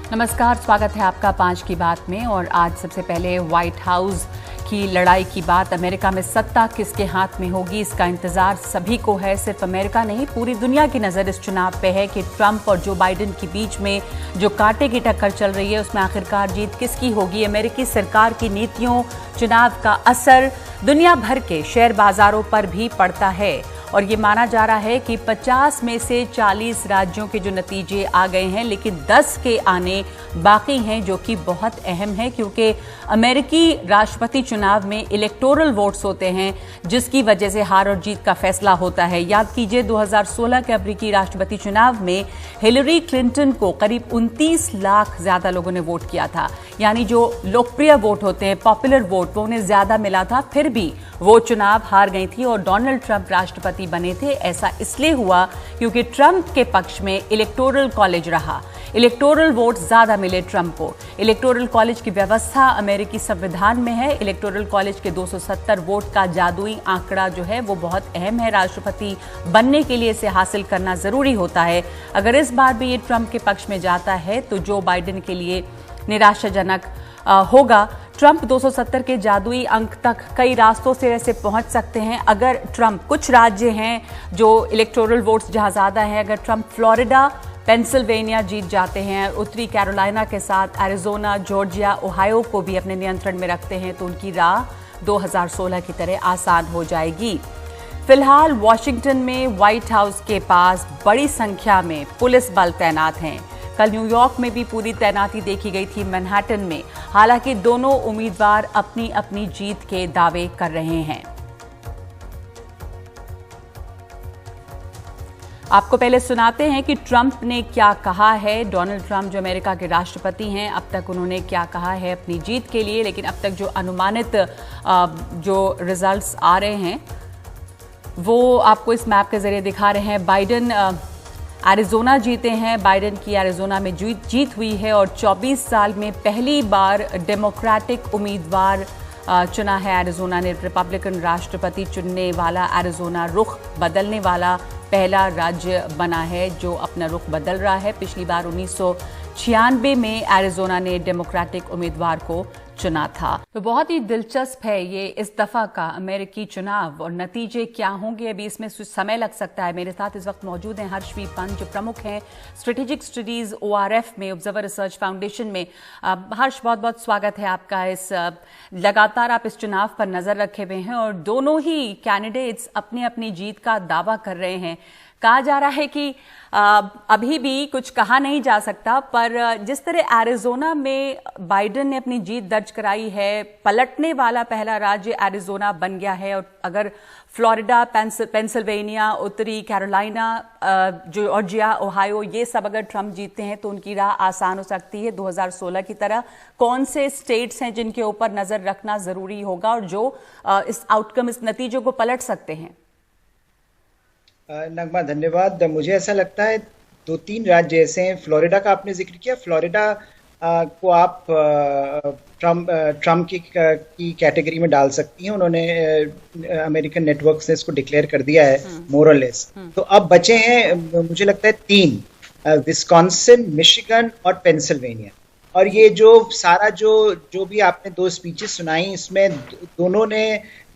नमस्कार, स्वागत है आपका 5 की बात में। और आज सबसे पहले व्हाइट हाउस की लड़ाई की बात। अमेरिका में सत्ता किसके हाथ में होगी, इसका इंतजार सभी को है। सिर्फ अमेरिका नहीं, पूरी दुनिया की नजर इस चुनाव पे है कि ट्रंप और जो बाइडेन के बीच में जो कांटे की टक्कर चल रही है उसमें आखिरकार जीत किसकी होगी। अमेरिकी सरकार की नीतियों, चुनाव का असर दुनिया भर के शेयर बाजारों पर भी पड़ता है। और ये माना जा रहा है कि 50 में से 40 राज्यों के जो नतीजे आ गए हैं, लेकिन 10 के आने बाकी हैं, जो कि बहुत अहम है क्योंकि अमेरिकी राष्ट्रपति चुनाव में इलेक्टोरल वोट्स होते हैं, जिसकी वजह से हार और जीत का फैसला होता है। याद कीजिए 2016 के अमेरिकी राष्ट्रपति चुनाव में हिलरी क्लिंटन को करीब 29 लाख ज्यादा लोगों ने वोट किया था। यानी जो लोकप्रिय वोट होते हैं, पॉपुलर वोट, वो उन्हें ज्यादा मिला था, फिर भी वो चुनाव हार गई थी और डोनाल्ड ट्रंप राष्ट्रपति बने थे। ऐसा इसलिए हुआ क्योंकि ट्रंप के पक्ष में इलेक्टोरल कॉलेज रहा। इलेक्टोरल वोट ज्यादा मिले ट्रंप को। इलेक्टोरल कॉलेज की व्यवस्था अमेरिकी संविधान में है। इलेक्टोरल कॉलेज के 270 वोट का जादुई आंकड़ा जो है वो बहुत अहम है। राष्ट्रपति बनने के लिए इसे हासिल करना जरूरी होता है। अगर इस बार भी ये ट्रंप के पक्ष में जाता है तो जो बाइडेन के लिए निराशाजनक होगा। ट्रंप 270 के जादुई अंक तक कई रास्तों से वैसे पहुंच सकते हैं। अगर ट्रंप, कुछ राज्य हैं जो इलेक्टोरल वोट्स जहां ज्यादा है, अगर ट्रंप फ्लोरिडा, पेंसिल्वेनिया जीत जाते हैं, उत्तरी कैरोलिना के साथ एरिजोना, जॉर्जिया, ओहायो को भी अपने नियंत्रण में रखते हैं, तो उनकी राह 2016 की तरह आसान हो जाएगी। फिलहाल वॉशिंगटन में व्हाइट हाउस के पास बड़ी संख्या में पुलिस बल तैनात हैं। कल न्यूयॉर्क में भी पूरी तैनाती देखी गई थी, मैनहट्टन में। हालांकि दोनों उम्मीदवार अपनी अपनी जीत के दावे कर रहे हैं। आपको पहले सुनाते हैं कि ट्रंप ने क्या कहा है। डोनाल्ड ट्रंप जो अमेरिका के राष्ट्रपति हैं, अब तक उन्होंने क्या कहा है अपनी जीत के लिए। लेकिन अब तक जो अनुमानित जो रिजल्ट्स आ रहे हैं वो आपको इस मैप के जरिए दिखा रहे हैं। बाइडेन एरिजोना जीते हैं। बाइडेन की एरिजोना में जीत हुई है और 24 साल में पहली बार डेमोक्रेटिक उम्मीदवार चुना है एरिजोना ने। रिपब्लिकन राष्ट्रपति चुनने वाला एरिजोना रुख बदलने वाला पहला राज्य बना है जो अपना रुख बदल रहा है। पिछली बार 1996 में एरिजोना ने डेमोक्रेटिक उम्मीदवार को चुना था। तो बहुत ही दिलचस्प है ये इस दफा का अमेरिकी चुनाव और नतीजे क्या होंगे। अभी इसमें समय लग सकता है। मेरे साथ इस वक्त मौजूद हैं हर्षवीर पंत, जो प्रमुख हैं स्ट्रेटेजिक स्टडीज ORF में, ऑब्जर्वर रिसर्च फाउंडेशन में। हर्ष, बहुत बहुत स्वागत है आपका। लगातार आप इस चुनाव पर नजर रखे हुए हैं और दोनों ही कैंडिडेट्स अपनी अपनी जीत का दावा कर रहे हैं। कहा जा रहा है कि अभी भी कुछ कहा नहीं जा सकता, पर जिस तरह एरिजोना में बाइडेन ने अपनी जीत दर्ज कराई है, पलटने वाला पहला राज्य एरिजोना बन गया है। और अगर फ्लोरिडा, पेंसिल्वेनिया, उत्तरी कैरोलिना, जॉर्जिया, ओहायो, ये सब अगर ट्रंप जीतते हैं तो उनकी राह आसान हो सकती है 2016 की तरह। कौन से स्टेट्स हैं जिनके ऊपर नजर रखना जरूरी होगा और जो इस आउटकम, इस नतीजों को पलट सकते हैं? नगमा, धन्यवाद। मुझे ऐसा लगता है 2-3 राज्य ऐसे हैं। फ्लोरिडा का आपने जिक्र किया। फ्लोरिडा को आप ट्रम्प की कैटेगरी में डाल सकती हैं। उन्होंने अमेरिकन नेटवर्क से इसको डिक्लेयर कर दिया है मोर और लेस। तो अब बचे हैं मुझे लगता है 3, विस्कॉन्सिन, मिशिगन और पेंसिल्वेनिया। और ये जो सारा जो भी आपने 2 स्पीचेस सुनाई, इसमें दोनों ने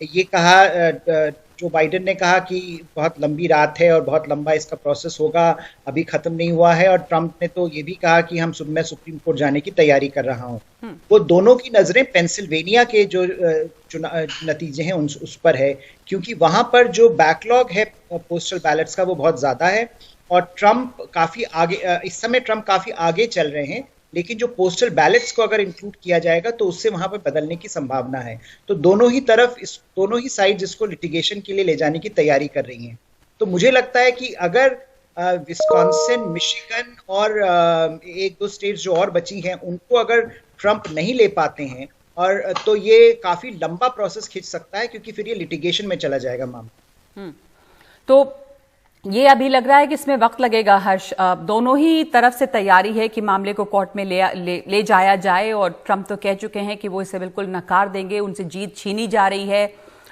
ये कहा, जो बाइडेन ने कहा कि बहुत लंबी रात है और बहुत लंबा इसका प्रोसेस होगा, अभी खत्म नहीं हुआ है। और ट्रंप ने तो ये भी कहा कि मैं सुप्रीम कोर्ट जाने की तैयारी कर रहा हूं। वो दोनों की नजरें पेंसिल्वेनिया के जो नतीजे हैं उस पर है, क्योंकि वहां पर जो बैकलॉग है पोस्टल बैलेट्स का वो बहुत ज्यादा है। और ट्रंप काफी आगे, इस समय ट्रंप काफी आगे चल रहे हैं, लेकिन जो पोस्टल बैलेट्स को अगर इंक्लूड किया जाएगा तो उससे वहां पर बदलने की संभावना है। तो दोनों ही साइड इसको लिटिगेशन के लिए ले जाने की तैयारी कर रही हैं। तो मुझे लगता है कि अगर विस्कॉन्सिन, मिशिगन और 1-2 स्टेट्स जो और बची हैं उनको अगर ट्रंप नहीं ले पाते हैं और तो ये काफी लंबा प्रोसेस खींच सकता है, क्योंकि फिर ये लिटिगेशन में चला जाएगा मामला। तो ये अभी लग रहा है कि इसमें वक्त लगेगा हर्ष। दोनों ही तरफ से तैयारी है कि मामले को कोर्ट में ले जाया जाए और ट्रंप तो कह चुके हैं कि वो इसे बिल्कुल नकार देंगे, उनसे जीत छीनी जा रही है।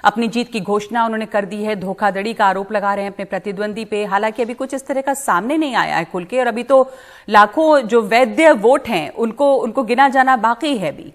अपनी जीत की घोषणा उन्होंने कर दी है, धोखाधड़ी का आरोप लगा रहे हैं अपने प्रतिद्वंदी पे। हालांकि अभी कुछ इस तरह का सामने नहीं आया है खुल के, और अभी तो लाखों जो वैध वोट हैं उनको गिना जाना बाकी है भी।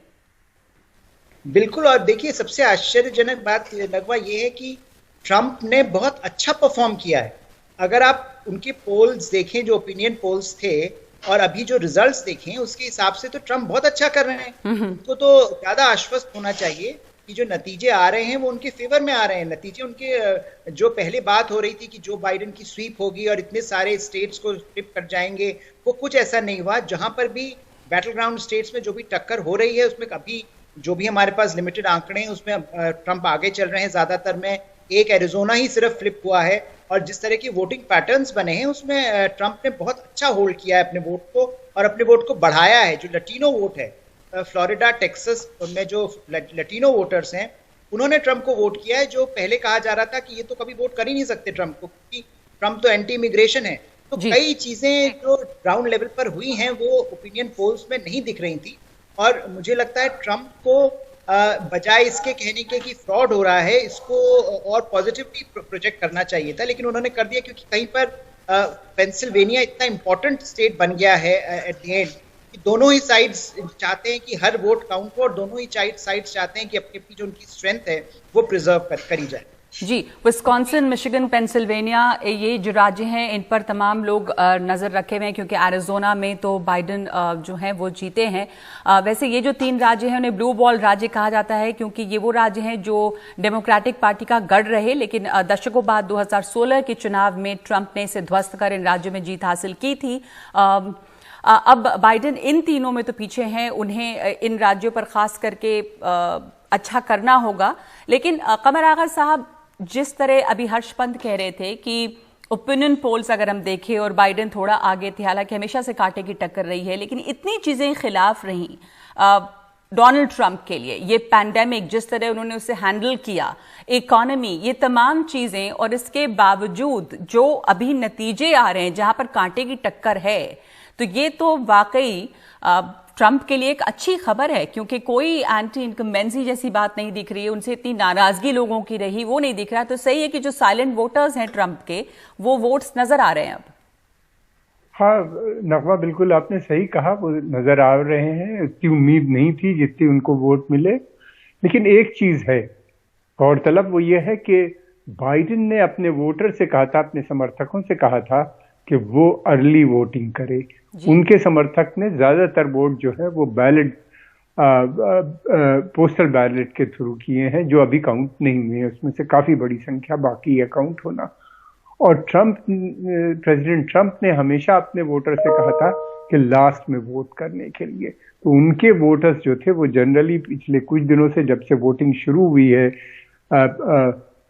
बिल्कुल। और देखिए, सबसे आश्चर्यजनक बात नगवा ये है कि ट्रंप ने बहुत अच्छा परफॉर्म किया है। अगर आप उनके पोल्स देखें, जो ओपिनियन पोल्स थे, और अभी जो रिजल्ट्स देखें, उसके हिसाब से तो ट्रंप बहुत अच्छा कर रहे हैं। उनको तो ज्यादा आश्वस्त होना चाहिए कि जो नतीजे आ रहे हैं वो उनके फेवर में आ रहे हैं। नतीजे उनके, जो पहले बात हो रही थी कि जो बाइडेन की स्वीप होगी और इतने सारे स्टेट्स को फ्लिप कर जाएंगे, वो कुछ ऐसा नहीं हुआ। जहां पर भी बैटल ग्राउंड स्टेट्स में जो भी टक्कर हो रही है, उसमें अभी जो भी हमारे पास लिमिटेड आंकड़े हैं, उसमें ट्रंप आगे चल रहे हैं ज्यादातर में। एक एरिजोना ही सिर्फ फ्लिप हुआ है, और जिस तरह की वोटिंग पैटर्न्स बने हैं उसमें ट्रंप ने बहुत अच्छा होल्ड किया है अपने वोट को, और अपने वोट को बढ़ाया है। जो लटीनो वोट है, फ्लोरिडा, टेक्सास में जो लटीनो वोटर्स हैं, उन्होंने ट्रंप को वोट किया है, जो पहले कहा जा रहा था कि ये तो कभी वोट कर ही नहीं सकते ट्रंप को, क्योंकि ट्रंप तो एंटी इमिग्रेशन है। तो कई चीजें जो ग्राउंड लेवल पर हुई हैं वो ओपिनियन पोल्स में नहीं दिख रही थी। और मुझे लगता है ट्रंप को बजाय इसके कहने के कि फ्रॉड हो रहा है, इसको और पॉजिटिवली प्रोजेक्ट करना चाहिए था, लेकिन उन्होंने कर दिया, क्योंकि कहीं पर पेंसिल्वेनिया इतना इंपॉर्टेंट स्टेट बन गया है एट द एंड, कि दोनों ही साइड्स चाहते हैं कि हर वोट काउंट हो, और दोनों ही साइड्स चाहते हैं कि अपनी अपनी जो उनकी स्ट्रेंथ है वो प्रिजर्व करी जाए। जी, विस्कॉन्सिन, मिशिगन, पेंसिल्वेनिया, ये जो राज्य हैं इन पर तमाम लोग नजर रखे हुए हैं, क्योंकि एरिजोना में तो बाइडेन जो हैं वो जीते हैं। वैसे ये जो 3 राज्य हैं उन्हें ब्लू बॉल राज्य कहा जाता है, क्योंकि ये वो राज्य हैं जो डेमोक्रेटिक पार्टी का गढ़ रहे, लेकिन दशकों बाद 2016 के चुनाव में ट्रंप ने इसे ध्वस्त कर इन राज्यों में जीत हासिल की थी। अब बाइडेन इन तीनों में तो पीछे हैं, उन्हें इन राज्यों पर खास करके अच्छा करना होगा। लेकिन कमर आगा साहब, जिस तरह अभी हर्ष पंत कह रहे थे कि ओपिनियन पोल्स अगर हम देखें और बाइडेन थोड़ा आगे थे, हालांकि हमेशा से कांटे की टक्कर रही है, लेकिन इतनी चीजें खिलाफ रही डोनाल्ड ट्रंप के लिए। ये पैंडेमिक जिस तरह उन्होंने उसे हैंडल किया, इकोनॉमी, ये तमाम चीजें, और इसके बावजूद जो अभी नतीजे आ रहे हैं जहां पर कांटे की टक्कर है, तो ये तो वाकई ट्रंप के लिए एक अच्छी खबर है, क्योंकि कोई एंटी इनकम्बेंसी जैसी बात नहीं दिख रही है, उनसे इतनी नाराजगी लोगों की रही वो नहीं दिख रहा। तो सही है कि जो साइलेंट वोटर्स हैं ट्रंप के, वो वोट्स नजर आ रहे हैं अब। हाँ नगवा, बिल्कुल आपने सही कहा, वो नजर आ रहे हैं। इतनी उम्मीद नहीं थी जितनी उनको वोट मिले। लेकिन एक चीज है गौरतलब, वो ये है कि बाइडेन ने अपने वोटर से कहा था, अपने समर्थकों से कहा था कि वो अर्ली वोटिंग करे। उनके समर्थक ने ज्यादातर वोट जो है वो बैलेट, पोस्टल बैलेट के थ्रू किए हैं, जो अभी काउंट नहीं हुए हैं। उसमें से काफी बड़ी संख्या बाकी है काउंट होना। और प्रेसिडेंट ट्रंप ने हमेशा अपने वोटर से कहा था कि लास्ट में वोट करने के लिए। तो उनके वोटर्स जो थे वो जनरली पिछले कुछ दिनों से, जब से वोटिंग शुरू हुई है,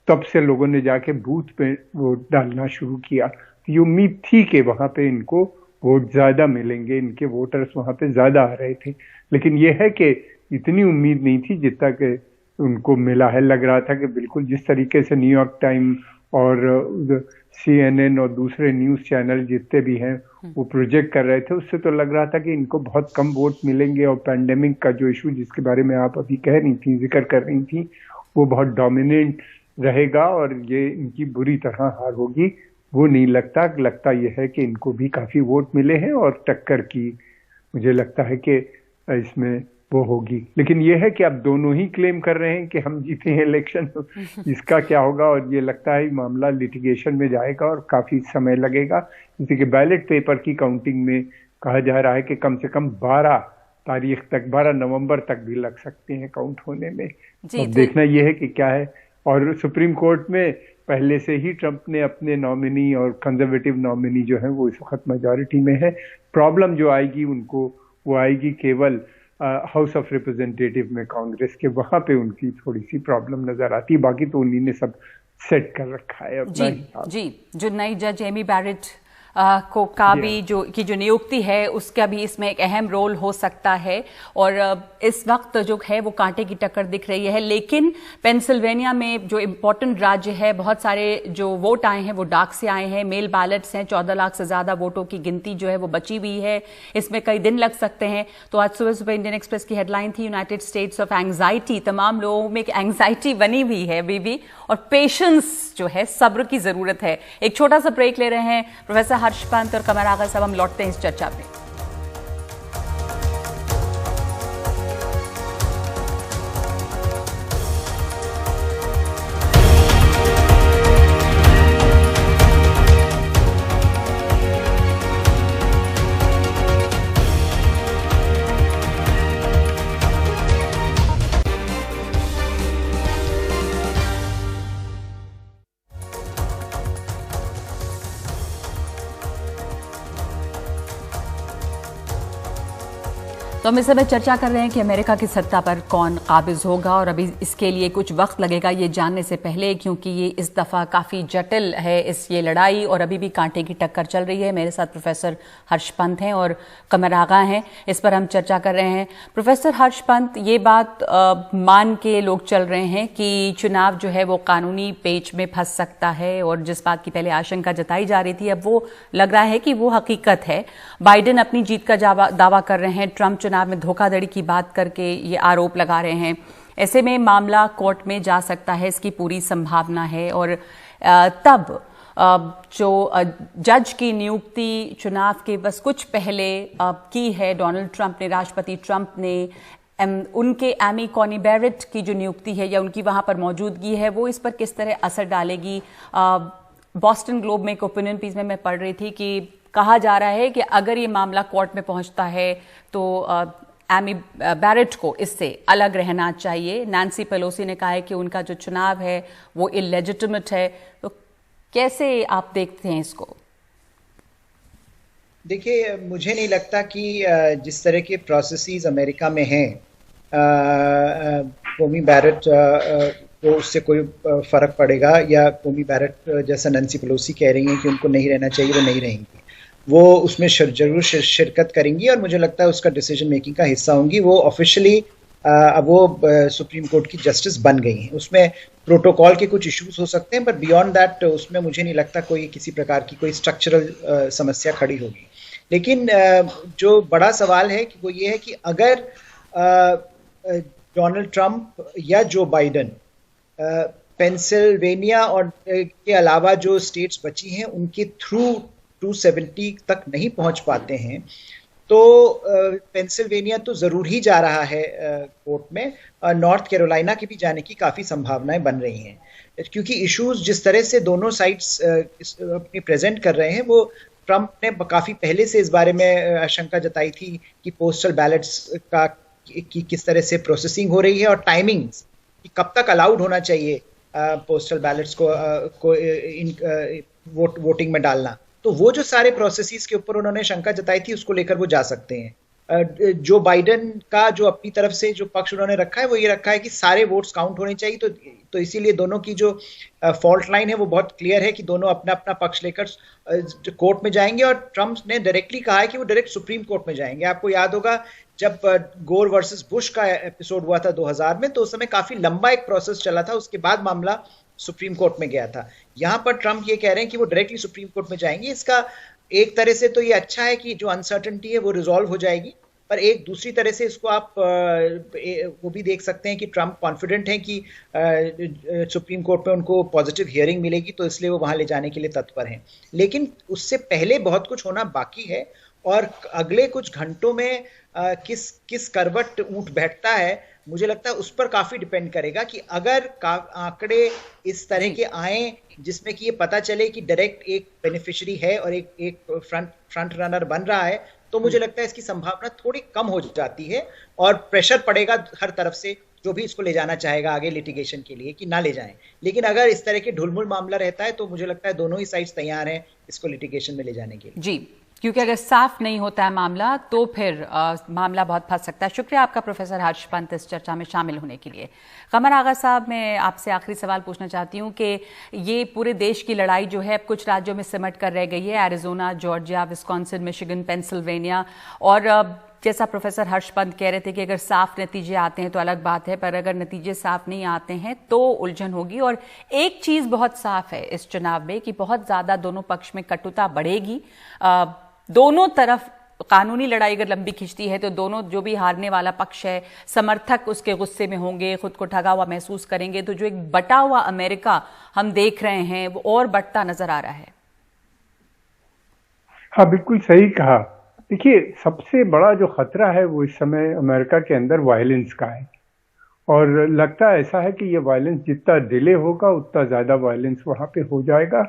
तब से लोगों ने जाके बूथ पे वोट डालना शुरू किया। तो ये उम्मीद थी कि वहां पे इनको वोट ज्यादा मिलेंगे, इनके वोटर्स वहां पे ज्यादा आ रहे थे। लेकिन ये है कि इतनी उम्मीद नहीं थी जितना कि उनको मिला है। लग रहा था कि बिल्कुल जिस तरीके से न्यूयॉर्क टाइम और CNN और दूसरे न्यूज चैनल जितने भी हैं वो प्रोजेक्ट कर रहे थे, उससे तो लग रहा था कि इनको बहुत कम वोट मिलेंगे, और पैंडेमिक का जो इशू जिसके बारे में आप अभी कह रही थी, जिक्र कर रही थी, वो बहुत डोमिनेंट रहेगा और ये इनकी बुरी तरह हार होगी। वो नहीं लगता यह है कि इनको भी काफी वोट मिले हैं, और टक्कर की मुझे लगता है कि इसमें वो होगी। लेकिन ये है कि अब दोनों ही क्लेम कर रहे हैं कि हम जीते हैं इलेक्शन। इसका क्या होगा, और ये लगता है मामला लिटिगेशन में जाएगा और काफी समय लगेगा। जैसे कि बैलेट पेपर की काउंटिंग में कहा जा रहा है कि कम से कम 12 नवंबर तक भी लग सकते हैं काउंट होने में। अब देखना यह है कि क्या है। और सुप्रीम कोर्ट में पहले से ही ट्रंप ने अपने नॉमिनी और कंजर्वेटिव नॉमिनी जो है वो इस वक्त मेजॉरिटी में है। प्रॉब्लम जो आएगी उनको, वो आएगी केवल हाउस ऑफ रिप्रेजेंटेटिव में कांग्रेस के, वहां पे उनकी थोड़ी सी प्रॉब्लम नजर आती है। बाकी तो उन्हीं ने सब सेट कर रखा है अपना हिसाब। जी, जो नई जज एमी बैरेट का भी जो नियुक्ति है उसका भी इसमें एक अहम रोल हो सकता है। और इस वक्त जो है वो कांटे की टक्कर दिख रही है, लेकिन पेंसिल्वेनिया में जो इम्पोर्टेंट राज्य है, बहुत सारे जो वोट आए हैं वो डाक से आए हैं, मेल बैलेट्स हैं, 14 लाख से ज्यादा वोटों की गिनती जो है वो बची हुई है, इसमें कई दिन लग सकते हैं। तो आज सुबह सुबह इंडियन एक्सप्रेस की हेडलाइन थी यूनाइटेड स्टेट्स ऑफ एंग्जाइटी। तमाम लोगों में एक एंग्जाइटी बनी हुई है अभी भी, और पेशेंस जो है, सब्र की जरूरत है। एक छोटा सा ब्रेक ले रहे हैं। प्रोफेसर हर्ष पंत और कमर आगा साहब, हम लौटते हैं इस चर्चा में। तो हम इस समय चर्चा कर रहे हैं कि अमेरिका की सत्ता पर कौन काबिज होगा, और अभी इसके लिए कुछ वक्त लगेगा ये जानने से पहले, क्योंकि ये इस दफ़ा काफ़ी जटिल है ये लड़ाई, और अभी भी कांटे की टक्कर चल रही है। मेरे साथ प्रोफेसर हर्ष पंत हैं और कमर आगा हैं, इस पर हम चर्चा कर रहे हैं। प्रोफेसर हर्ष पंत, ये बात मान के लोग चल रहे हैं कि चुनाव जो है वो कानूनी पेच में फंस सकता है, और जिस बात की पहले आशंका जताई जा रही थी अब वो लग रहा है कि वो हकीकत है। बाइडेन अपनी जीत का दावा कर रहे हैं, ट्रंप चुनाव में धोखाधड़ी की बात करके ये आरोप लगा रहे हैं। ऐसे में मामला कोर्ट में जा सकता है, इसकी पूरी संभावना है। और तब जो जज की नियुक्ति चुनाव के बस कुछ पहले की है डोनाल्ड ट्रंप ने, राष्ट्रपति ट्रंप ने, उनके एमी कॉनी बैरेट की जो नियुक्ति है या उनकी वहां पर मौजूदगी है, वो इस पर किस तरह असर डालेगी। बॉस्टन ग्लोब में एक ओपिनियन पीस में मैं पढ़ रही थी कि कहा जा रहा है कि अगर ये मामला कोर्ट में पहुंचता है तो एमी बैरेट को इससे अलग रहना चाहिए। नैन्सी पेलोसी ने कहा है कि उनका जो चुनाव है वो इलेजिटिमेट है। तो कैसे आप देखते हैं इसको? देखिए, मुझे नहीं लगता कि जिस तरह के प्रोसेसेस अमेरिका में हैं, कोमी बैरेट को उससे कोई फर्क पड़ेगा, या कोमी बैरेट जैसा नैन्सी पेलोसी कह रही हैं कि उनको नहीं रहना चाहिए, वो नहीं रहेंगी। वो उसमें जरूर शिरकत करेंगी, और मुझे लगता है उसका डिसीजन मेकिंग का हिस्सा होंगी। वो ऑफिशियली अब वो सुप्रीम कोर्ट की जस्टिस बन गई हैं। उसमें प्रोटोकॉल के कुछ इश्यूज हो सकते हैं, बट बियॉन्ड दैट उसमें मुझे नहीं लगता कोई किसी प्रकार की कोई स्ट्रक्चरल समस्या खड़ी होगी। लेकिन जो बड़ा सवाल है कि वो ये है कि अगर डोनाल्ड ट्रंप या जो बाइडेन पेंसिल्वेनिया और के अलावा जो स्टेट्स बची हैं उनके थ्रू 270 तक नहीं पहुंच पाते हैं, तो पेंसिल्वेनिया तो जरूर ही जा रहा है कोर्ट में। नॉर्थ कैरोलिना की भी जाने की काफी संभावनाएं बन रही हैं, क्योंकि इश्यूज जिस तरह से दोनों साइड्स अपनी प्रेजेंट कर रहे हैं, वो ट्रंप ने काफी पहले से इस बारे में आशंका जताई थी कि पोस्टल बैलेट्स की किस तरह से प्रोसेसिंग हो रही है, और टाइमिंग्स कि कब तक अलाउड होना चाहिए पोस्टल बैलेट्स को वोटिंग में डालना। तो वो जो सारे प्रोसेसेस के ऊपर उन्होंने शंका जताई थी, उसको लेकर वो जा सकते हैं। जो बाइडेन का जो अपनी तरफ से जो पक्ष उन्होंने रखा है वो ये रखा है कि सारे वोट्स काउंट होने चाहिए। तो इसीलिए दोनों की जो फॉल्ट लाइन है वो बहुत क्लियर है कि दोनों अपना अपना पक्ष लेकर कोर्ट में जाएंगे। और ट्रंप ने डायरेक्टली कहा है कि वो डायरेक्ट सुप्रीम कोर्ट में जाएंगे। आपको याद होगा जब गोर वर्सेस बुश का एपिसोड हुआ था 2000 में, तो उस समय काफी लंबा एक प्रोसेस चला था, उसके बाद मामला सुप्रीम कोर्ट में गया था। यहां पर ट्रंप ये कह रहे हैं कि वो डायरेक्टली सुप्रीम कोर्ट में जाएंगे। इसका एक तरह से तो ये अच्छा है कि जो अनसर्टेनिटी है वो रिजॉल्व हो जाएगी, पर एक दूसरी तरह से इसको आप वो भी देख सकते हैं कि ट्रंप कॉन्फिडेंट हैं कि सुप्रीम कोर्ट में उनको पॉजिटिव हियरिंग मिलेगी, तो इसलिए वो वहां ले जाने के लिए तत्पर हैं। लेकिन उससे पहले बहुत कुछ होना बाकी है, और अगले कुछ घंटों में किस करवट ऊंट बैठता है, मुझे लगता है उस पर काफी डिपेंड करेगा कि अगर आंकड़े इस तरह के आए जिसमें कि ये पता चले कि डायरेक्ट एक बेनिफिशियरी है और एक फ्रंट रनर बन रहा है, तो मुझे लगता है इसकी संभावना थोड़ी कम हो जाती है, और प्रेशर पड़ेगा हर तरफ से जो भी इसको ले जाना चाहेगा आगे लिटिगेशन के लिए कि ना ले जाएं। लेकिन अगर इस तरह के ढुलमुल मामला रहता है तो मुझे लगता है दोनों ही साइड्स तैयार हैं इसको लिटिगेशन में ले जाने के लिए। जी, क्योंकि अगर साफ नहीं होता है मामला तो फिर मामला बहुत फंस सकता है। शुक्रिया आपका प्रोफेसर हर्ष पंत इस चर्चा में शामिल होने के लिए। कमर आगा साहब, मैं आपसे आखिरी सवाल पूछना चाहती हूँ कि ये पूरे देश की लड़ाई जो है अब कुछ राज्यों में सिमट कर रह गई है, Arizona, Georgia, Wisconsin, Michigan, Pennsylvania, और जैसा प्रोफेसर हर्ष पंत कह रहे थे कि अगर साफ नतीजे आते हैं तो अलग बात है, पर अगर नतीजे साफ नहीं आते हैं तो उलझन होगी। और एक चीज बहुत साफ है इस चुनाव में कि बहुत ज्यादा दोनों पक्ष में कटुता बढ़ेगी। दोनों तरफ कानूनी लड़ाई अगर लंबी खिंचती है तो दोनों, जो भी हारने वाला पक्ष है, समर्थक उसके गुस्से में होंगे, खुद को ठगा हुआ महसूस करेंगे। तो जो एक बटा हुआ अमेरिका हम देख रहे हैं वो और बढ़ता नजर आ रहा है। हाँ, बिल्कुल सही कहा। देखिए, सबसे बड़ा जो खतरा है वो इस समय अमेरिका के अंदर वायलेंस का है, और लगता ऐसा है कि ये वायलेंस जितना डिले होगा उतना ज्यादा वायलेंस वहां पे हो जाएगा।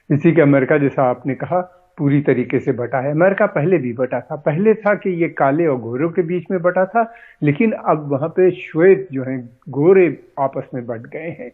इसी के अमेरिका, जैसा आपने कहा, पूरी तरीके से बटा है। अमेरिका पहले भी बटा था, पहले था कि ये काले और गोरों के बीच में बटा था, लेकिन अब वहां पे श्वेत जो है, गोरे आपस में बट गए हैं।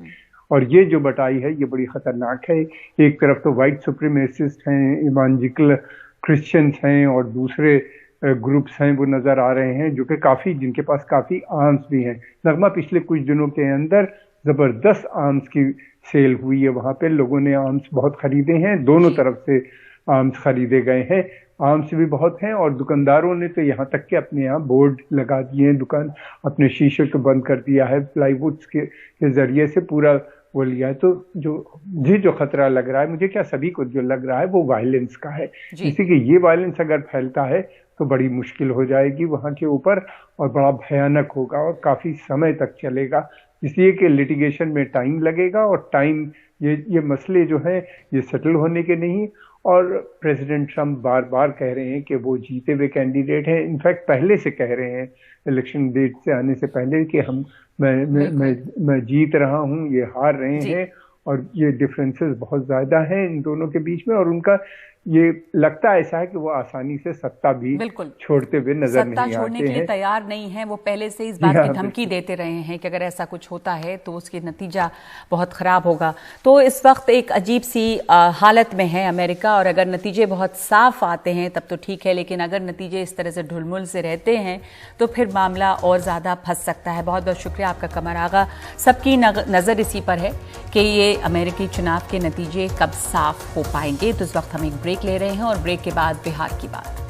और ये जो बटाई है ये बड़ी खतरनाक है। एक तरफ तो व्हाइट सुप्रीमेसिस्ट हैं, इवांजेलिकल क्रिश्चियंस हैं, और दूसरे ग्रुप्स हैं वो नजर आ रहे हैं जो कि काफी, जिनके पास काफी आर्म्स भी हैं। नगमा, पिछले कुछ दिनों के अंदर जबरदस्त आर्म्स की सेल हुई है, वहां पे लोगों ने आर्म्स बहुत खरीदे हैं, दोनों तरफ से आर्म्स खरीदे गए हैं। आर्म्स भी बहुत हैं, और दुकानदारों ने तो यहाँ तक कि अपने यहाँ बोर्ड लगा दिए हैं, दुकान अपने शीशे को बंद कर दिया है, प्लाईवुड्स के जरिए से पूरा वो लिया है। तो जो खतरा लग रहा है, मुझे क्या सभी को जो लग रहा है, वो वायलेंस का है। इसी के ये वायलेंस अगर फैलता है तो बड़ी मुश्किल हो जाएगी वहां के ऊपर, और बड़ा भयानक होगा और काफी समय तक चलेगा, इसलिए कि लिटिगेशन में टाइम लगेगा, और टाइम, ये मसले जो हैं ये सेटल होने के नहीं। और प्रेसिडेंट ट्रम्प बार बार कह रहे हैं कि वो जीते हुए कैंडिडेट हैं, इनफैक्ट पहले से कह रहे हैं, इलेक्शन डेट से आने से पहले, कि मैं जीत रहा हूं, ये हार रहे हैं, और ये डिफरेंसेस बहुत ज्यादा हैं इन दोनों के बीच में। और उनका ये लगता ऐसा है कि वो आसानी से सत्ता भी छोड़ते हुए नजर नहीं आते हैं, छोड़ने के लिए तैयार नहीं है। वो पहले से इस बात की धमकी देते रहे हैं कि अगर ऐसा कुछ होता है तो उसकी नतीजा बहुत खराब होगा। तो इस वक्त एक अजीब सी हालत में है अमेरिका, और अगर नतीजे बहुत साफ आते हैं तब तो ठीक है, लेकिन अगर नतीजे इस तरह से ढुलमुल से रहते हैं तो फिर मामला और ज्यादा फंस सकता है। बहुत बहुत शुक्रिया आपका कमर आगा। सबकी नजर इसी पर है कि ये अमेरिकी चुनाव के नतीजे कब साफ हो पाएंगे। तो इस वक्त हम एक ब्रेक ले रहे हैं, और ब्रेक के बाद बिहार की बात।